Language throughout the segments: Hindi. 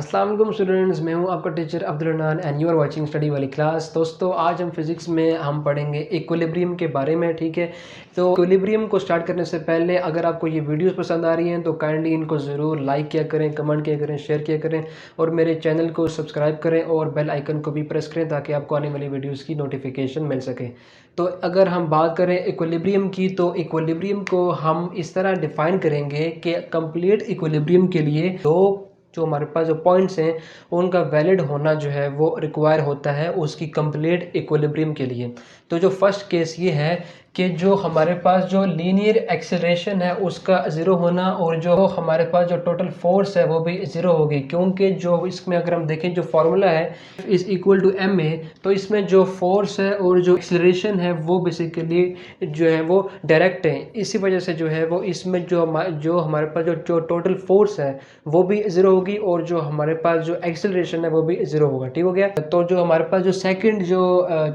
अस्सलाम वालेकुम स्टूडेंट्स, मैं हूं आपका teacher Abdul and you are watching study वाली क्लास। दोस्तों आज हम फिज़िक्स में हम पढ़ेंगे इक्विलिब्रियम के बारे में। ठीक है, तो इक्विलिब्रियम को स्टार्ट करने से पहले अगर आपको ये वीडियोस पसंद आ रही हैं तो काइंडली इनको ज़रूर लाइक किया करें, कमेंट किया करें, शेयर किया करें और मेरे चैनल को सब्सक्राइब करें और बेल आइकन को भी प्रेस करें ताकि आपको आने वाली वीडियोज़ की नोटिफिकेशन मिल सके। तो अगर हम बात करें इक्विलिब्रियम की, तो इक्विलिब्रियम को हम इस तरह डिफ़ाइन करेंगे कि कंप्लीट इक्विलिब्रियम के लिए दो जो हमारे पास जो पॉइंट्स हैं उनका वैलिड होना जो है वो रिक्वायर होता है उसकी कंप्लीट इक्विलिब्रियम के लिए। तो जो फर्स्ट केस ये है कि जो हमारे पास जो लीनियर एक्सेलरेशन है उसका ज़ीरो होना और जो हमारे पास जो टोटल फोर्स है वो भी ज़ीरो होगी, क्योंकि जो इसमें अगर हम देखें जो फार्मूला है is equal to M A, तो इसमें जो फोर्स है और जो एक्सेलरेशन है वो बेसिकली जो है वो डायरेक्ट है। इसी वजह से जो है वो इसमें जो हमारे पास जो टोटल फोर्स है वो भी ज़ीरो होगी और जो हमारे पास जो एक्सेलरेशन है वो भी ज़ीरो होगा। ठीक हो गया। तो जो हमारे पास जो सेकंड जो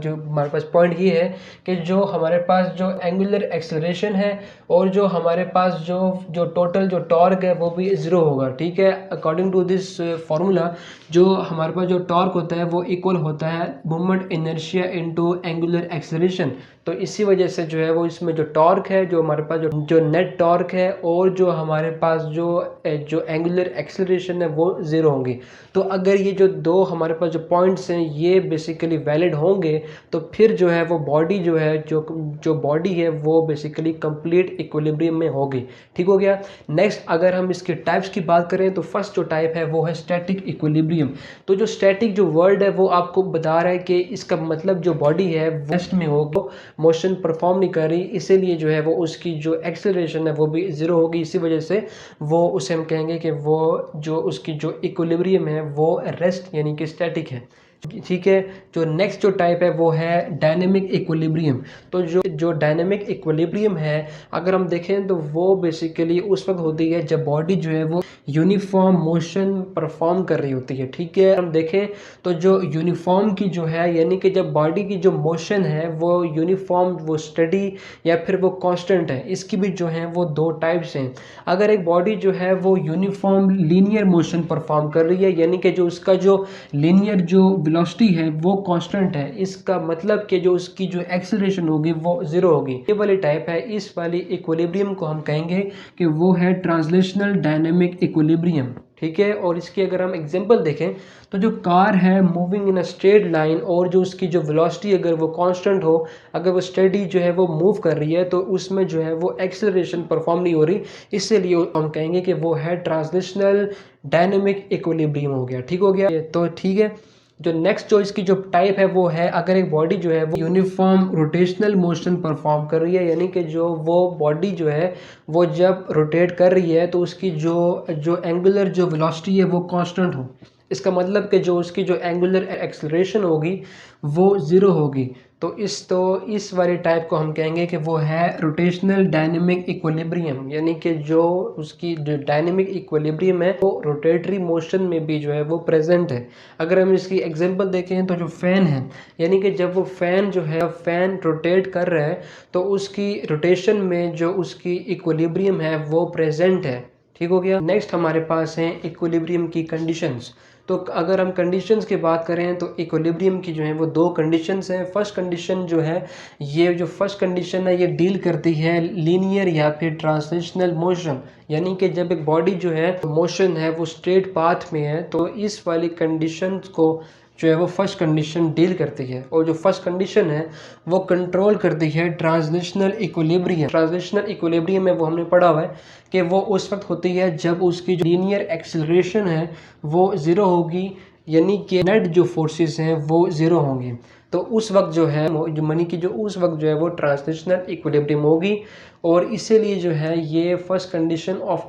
हमारे पास पॉइंट ये है कि जो हमारे पास जो एंगुलर एक्सेलरेशन है और जो हमारे पास जो टोटल जो टॉर्क है वो भी ज़ीरो होगा। ठीक है, अकॉर्डिंग टू दिस फार्मूला जो हमारे पास जो टॉर्क होता है वो इक्वल होता है moment inertia into angular acceleration. तो इसी वजह से जो है वो इसमें जो टॉर्क है जो हमारे पास जो नेट टॉर्क है और जो हमारे पास जो एंगुलर एक्सेलरेशन है वो ज़ीरो होंगी। तो अगर ये जो दो हमारे पास जो पॉइंट्स हैं ये बेसिकली वैलिड होंगे तो फिर जो है वो बॉडी जो है जो बॉडी है वो बेसिकली कंप्लीट इक्विलिब्रियम में होगी। ठीक हो गया। नेक्स्ट अगर हम इसके टाइप्स की बात करें तो फर्स्ट जो टाइप है वो है स्टैटिक इक्विलिब्रियम। तो जो स्टैटिक जो वर्ड है वो आपको बता रहा है कि इसका मतलब जो बॉडी है रेस्ट में होगी, मोशन परफॉर्म नहीं कर रही, इसीलिए जो है वो उसकी जो एक्सेलरेशन है वो भी ज़ीरो होगी। इसी वजह से वो उसे हम कहेंगे कि वो जो उसकी जो इक्विलिब्रियम है वो रेस्ट यानी कि स्टैटिक है। ठीक है, जो नेक्स्ट जो टाइप है वो है डायनेमिक इक्विलिब्रियम। तो जो डायनेमिक इक्विलिब्रियम है अगर हम देखें तो वो बेसिकली उस वक्त होती है जब बॉडी जो है वो यूनिफॉर्म मोशन परफॉर्म कर रही होती है। ठीक है, हम देखें तो जो यूनिफॉर्म की जो है यानी कि जब बॉडी की जो मोशन है वो यूनिफॉर्म वो स्टडी या फिर वो कांस्टेंट है, इसकी भी जो है वो दो टाइप्स हैं। अगर एक बॉडी जो है वो यूनिफॉर्म लीनियर मोशन परफॉर्म कर रही है यानी कि जो उसका जो लीनियर जो वेलोसिटी है वो कांस्टेंट है, इसका मतलब कि जो उसकी जो एक्सेलरेशन होगी वो ज़ीरो होगी। ये वाली टाइप है, इस वाली इक्विलिब्रियम को हम कहेंगे कि वो है ट्रांसलेशनल डायनेमिक इक्विलिब्रियम। ठीक है, और इसकी अगर हम एग्जांपल देखें तो जो कार है moving in a straight line और जो उसकी जो वेलोसिटी अगर वो कांस्टेंट हो, अगर वो स्टेडी जो है वो मूव कर रही है तो उसमें जो है वो एक्सेलरेशन परफॉर्म नहीं हो रही, इसलिए हम कहेंगे कि वो है ट्रांसलेशनल डायनेमिक इक्विलिब्रियम हो गया। ठीक हो गया। तो ठीक है, जो नेक्स्ट जो इसकी जो टाइप है वो है अगर एक बॉडी जो है वो यूनिफॉर्म रोटेशनल मोशन परफॉर्म कर रही है यानी कि जो वो बॉडी जो है वो जब रोटेट कर रही है तो उसकी जो एंगुलर जो वेलोसिटी है वो कांस्टेंट हो, इसका मतलब कि जो उसकी जो एंगुलर एक्सेलरेशन होगी वो ज़ीरो होगी। तो इस वाली टाइप को हम कहेंगे कि वो है रोटेशनल डायनेमिक इक्विलिब्रियम, यानी कि जो उसकी जो डायनेमिक इक्विलिब्रियम है वो रोटेटरी मोशन में भी जो है वो प्रेजेंट है। अगर हम इसकी एग्जांपल देखें तो जो फ़ैन है यानी कि जब वो फ़ैन जो है फ़ैन रोटेट कर रहा है तो उसकी रोटेशन में जो उसकी इक्विलिब्रियम है वो प्रेजेंट है। ठीक हो गया। नेक्स्ट हमारे पास हैं इक्विलिब्रियम की कंडीशंस। तो अगर हम कंडीशंस की बात करें तो इक्विलिब्रियम की जो है वो दो कंडीशंस हैं। फर्स्ट कंडीशन जो है ये जो फर्स्ट कंडीशन है ये डील करती है लीनियर या फिर ट्रांसलेशनल मोशन, यानी कि जब एक बॉडी जो है मोशन है वो स्ट्रेट पाथ में है तो इस वाली कंडीशन को जो है वो फर्स्ट कंडीशन डील करती है। और जो फर्स्ट कंडीशन है वो कंट्रोल करती है ट्रांसलेशनल इक्विलिब्रियम। ट्रांसलेशनल इक्विलिब्रियम में वो हमने पढ़ा हुआ है कि वो उस वक्त होती है जब उसकी जो लीनियर एक्सेलरेशन है वो ज़ीरो होगी यानी कि नेट जो फोर्सेस हैं वो ज़ीरो होंगे। तो उस वक्त जो है जो मनी की जो उस वक्त जो है वो ट्रांसलेशनल इक्विलिब्रियम होगी और इसीलिए जो है ये फर्स्ट कंडीशन ऑफ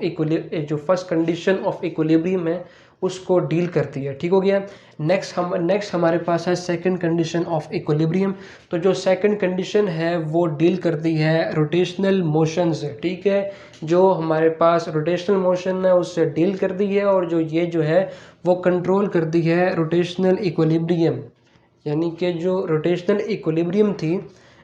इक्विलिब्रियम है उसको डील करती है। ठीक हो गया। नेक्स्ट हमारे पास है सेकंड कंडीशन ऑफ इक्विलिब्रियम। तो जो सेकंड कंडीशन है वो डील करती है रोटेशनल मोशन से। ठीक है, जो हमारे पास रोटेशनल मोशन है उससे डील करती है और जो है वो कंट्रोल करती है रोटेशनल इक्विलिब्रियम, यानी कि जो रोटेशनल इक्विलिब्रियम थी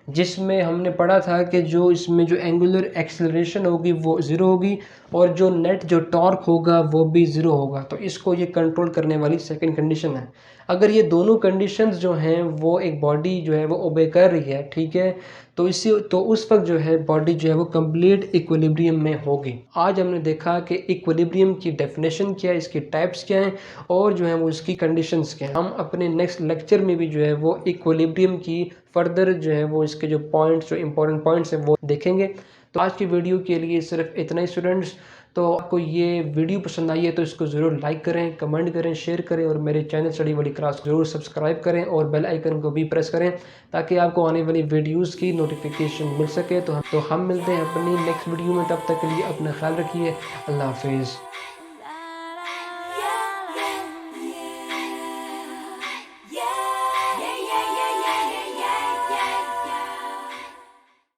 जिसमें हमने पढ़ा था कि जो इसमें जो एंगुलर एक्सेलरेशन होगी वो ज़ीरो होगी और जो नेट जो टॉर्क होगा वो भी ज़ीरो होगा। तो इसको ये कंट्रोल करने वाली सेकंड कंडीशन है। अगर ये दोनों कंडीशंस जो हैं वो एक बॉडी जो है वो ओबे कर रही है, ठीक है, तो उस वक्त जो है बॉडी जो है वो कंप्लीट इक्विलिब्रियम में होगी। आज हमने देखा कि इक्विलिब्रियम की डेफिनेशन क्या है, इसकी टाइप्स क्या हैं और जो है वो इसकी कंडीशंस क्या हैं। हम अपने नेक्स्ट लेक्चर में भी जो है वो इक्विलिब्रियम की फर्दर जो है वो इसके जो पॉइंट्स, जो इंपॉर्टेंट पॉइंट्स हैं वो देखेंगे। तो आज की वीडियो के लिए सिर्फ इतना ही स्टूडेंट्स। तो आपको ये वीडियो पसंद आई है तो इसको ज़रूर लाइक करें, कमेंट करें, शेयर करें और मेरे चैनल स्टडी वाली क्लास ज़रूर सब्सक्राइब करें और बेल आइकन को भी प्रेस करें ताकि आपको आने वाली वीडियोस की नोटिफिकेशन मिल सके। तो हम मिलते हैं अपनी नेक्स्ट वीडियो में। तब तक के लिए अपना ख्याल रखिए। अल्लाह हाफिज़।